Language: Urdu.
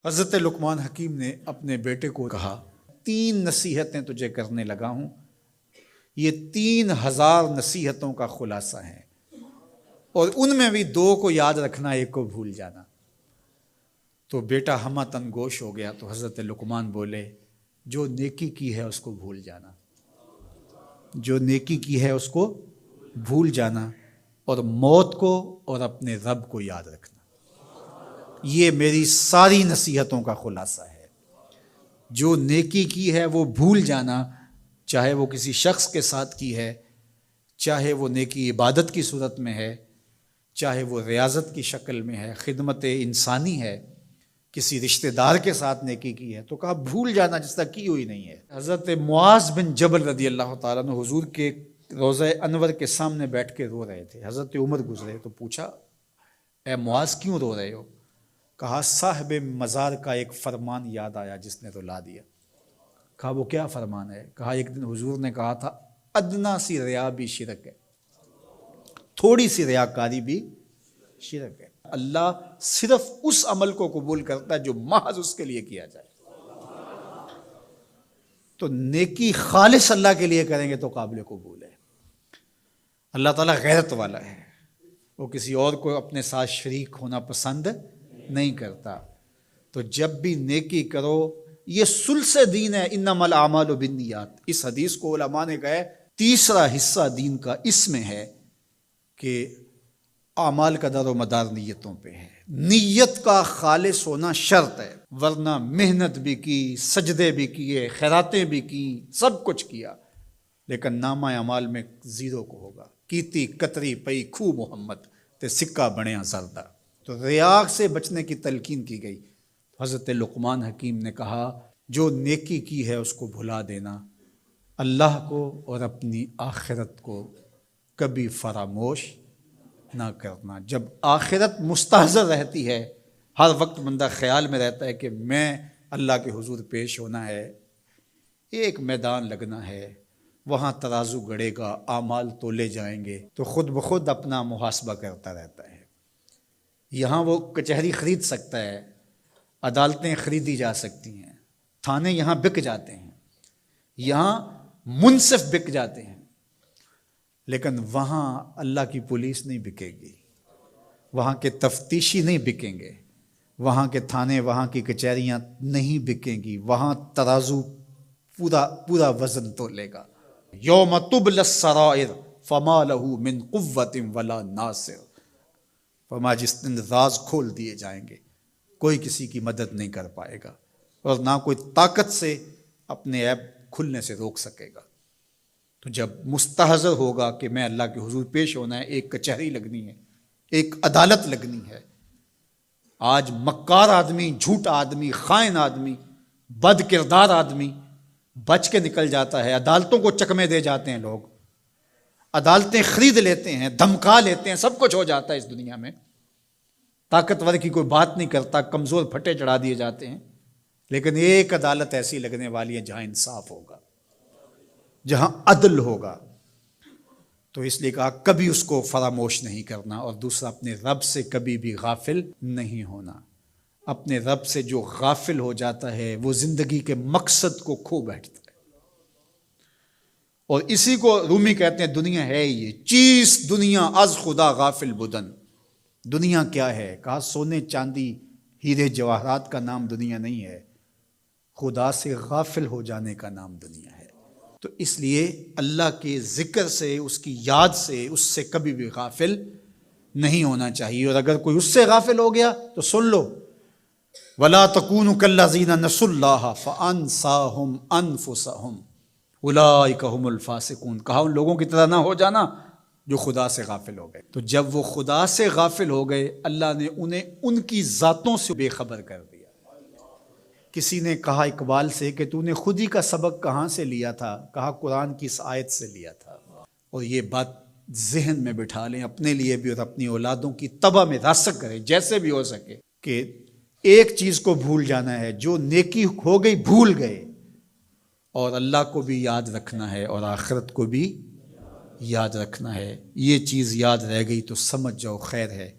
حضرت لقمان حکیم نے اپنے بیٹے کو کہا 3 نصیحتیں تجھے کرنے لگا ہوں، یہ 3000 نصیحتوں کا خلاصہ ہے، اور ان میں بھی 2 کو یاد رکھنا، 1 کو بھول جانا۔ تو بیٹا ہمہ تنگوش ہو گیا، تو حضرت لقمان بولے جو نیکی کی ہے اس کو بھول جانا، جو نیکی کی ہے اس کو بھول جانا، اور موت کو اور اپنے رب کو یاد رکھنا۔ یہ میری ساری نصیحتوں کا خلاصہ ہے۔ جو نیکی کی ہے وہ بھول جانا، چاہے وہ کسی شخص کے ساتھ کی ہے، چاہے وہ نیکی عبادت کی صورت میں ہے، چاہے وہ ریاضت کی شکل میں ہے، خدمت انسانی ہے، کسی رشتہ دار کے ساتھ نیکی کی ہے، تو کہا بھول جانا جس طرح کی ہوئی نہیں ہے۔ حضرت معاذ بن جبل رضی اللہ تعالیٰ عنہ حضور کے روضہ انور کے سامنے بیٹھ کے رو رہے تھے۔ حضرت عمر گزرے تو پوچھا اے معاذ کیوں رو رہے ہو؟ کہا صاحب مزار کا ایک فرمان یاد آیا جس نے رلا دیا۔ کہا وہ کیا فرمان ہے؟ کہا ایک دن حضور نے کہا تھا ادنا سی ریا بھی شرک ہے، تھوڑی سی ریاکاری بھی شرک ہے۔ اللہ صرف اس عمل کو قبول کرتا ہے جو محض اس کے لیے کیا جائے۔ تو نیکی خالص اللہ کے لیے کریں گے تو قابل قبول ہے۔ اللہ تعالیٰ غیرت والا ہے، وہ کسی اور کو اپنے ساتھ شریک ہونا پسند نہیں کرتا۔ تو جب بھی نیکی کرو، یہ ثلث دین ہے، انما الاعمال بالنیات۔ اس حدیث کو علماء نے کہا ہے تیسرا حصہ دین کا اس میں ہے کہ اعمال کا دار و مدار نیتوں پہ ہے۔ نیت کا خالص ہونا شرط ہے، ورنہ محنت بھی کی، سجدے بھی کیے، خیراتیں بھی کی، سب کچھ کیا، لیکن نامہ اعمال میں 0 کو ہوگا۔ کیتی کتری پئی کھو محمد تے سکہ بنیا زردہ۔ تو ریاء سے بچنے کی تلقین کی گئی۔ حضرت لقمان حکیم نے کہا جو نیکی کی ہے اس کو بھلا دینا، اللہ کو اور اپنی آخرت کو کبھی فراموش نہ کرنا۔ جب آخرت مستحضر رہتی ہے، ہر وقت بندہ خیال میں رہتا ہے کہ میں اللہ کے حضور پیش ہونا ہے، ایک میدان لگنا ہے، وہاں ترازو گڑے گا، اعمال تولے جائیں گے، تو خود بخود اپنا محاسبہ کرتا رہتا ہے۔ یہاں وہ کچہری خرید سکتا ہے، عدالتیں خریدی جا سکتی ہیں، تھانے یہاں بک جاتے ہیں، یہاں منصف بک جاتے ہیں، لیکن وہاں اللہ کی پولیس نہیں بکے گی، وہاں کے تفتیشی نہیں بکیں گے، وہاں کے تھانے، وہاں کی کچہریاں نہیں بکیں گی، وہاں ترازو پورا وزن تولے گا۔ یوم تبلی السرائر فما لہ من قوت ولا ناصر۔ فرمایا جس دن راز کھول دیے جائیں گے، کوئی کسی کی مدد نہیں کر پائے گا، اور نہ کوئی طاقت سے اپنے عیب کھلنے سے روک سکے گا۔ تو جب مستحضر ہوگا کہ میں اللہ کے حضور پیش ہونا ہے، ایک کچہری لگنی ہے، ایک عدالت لگنی ہے۔ آج مکار آدمی، جھوٹا آدمی، خائن آدمی، بد کردار آدمی بچ کے نکل جاتا ہے، عدالتوں کو چکمے دے جاتے ہیں، لوگ عدالتیں خرید لیتے ہیں، دھمکا لیتے ہیں، سب کچھ ہو جاتا ہے اس دنیا میں۔ طاقتور کی کوئی بات نہیں کرتا، کمزور پھٹے چڑھا دیے جاتے ہیں، لیکن ایک عدالت ایسی لگنے والی ہے جہاں انصاف ہوگا، جہاں عدل ہوگا۔ تو اس لیے کہا کبھی اس کو فراموش نہیں کرنا، اور دوسرا اپنے رب سے کبھی بھی غافل نہیں ہونا۔ اپنے رب سے جو غافل ہو جاتا ہے وہ زندگی کے مقصد کو کھو بیٹھتا ہے، اور اسی کو رومی کہتے ہیں دنیا ہے یہ چیز، دنیا از خدا غافل بدن۔ دنیا کیا ہے؟ کہا سونے چاندی ہیرے جواہرات کا نام دنیا نہیں ہے، خدا سے غافل ہو جانے کا نام دنیا ہے۔ تو اس لیے اللہ کے ذکر سے، اس کی یاد سے، اس سے کبھی بھی غافل نہیں ہونا چاہیے، اور اگر کوئی اس سے غافل ہو گیا تو سن لو وَلَا تَكُونُوا كَالَّذِينَ نَسُوا اللَّهَ فَأَنسَاهُمْ أَنفُسَهُمْ أُولَٰئِكَ هُمُ الْفَاسِقُونَ۔ کہا ان لوگوں کی طرح نہ ہو جانا جو خدا سے غافل ہو گئے۔ تو جب وہ خدا سے غافل ہو گئے، اللہ نے انہیں ان کی ذاتوں سے بے خبر کر دیا۔ کسی نے کہا اقبال سے کہ تو نے خود ہی کا سبق کہاں سے لیا تھا؟ کہا قرآن کی اس آیت سے لیا تھا۔ اور یہ بات ذہن میں بٹھا لیں، اپنے لیے بھی اور اپنی اولادوں کی طبع میں راسخ کریں جیسے بھی ہو سکے، کہ ایک چیز کو بھول جانا ہے، جو نیکی ہو گئی بھول گئے، اور اللہ کو بھی یاد رکھنا ہے اور آخرت کو بھی یاد رکھنا ہے۔ یہ چیز یاد رہ گئی تو سمجھ جاؤ خیر ہے،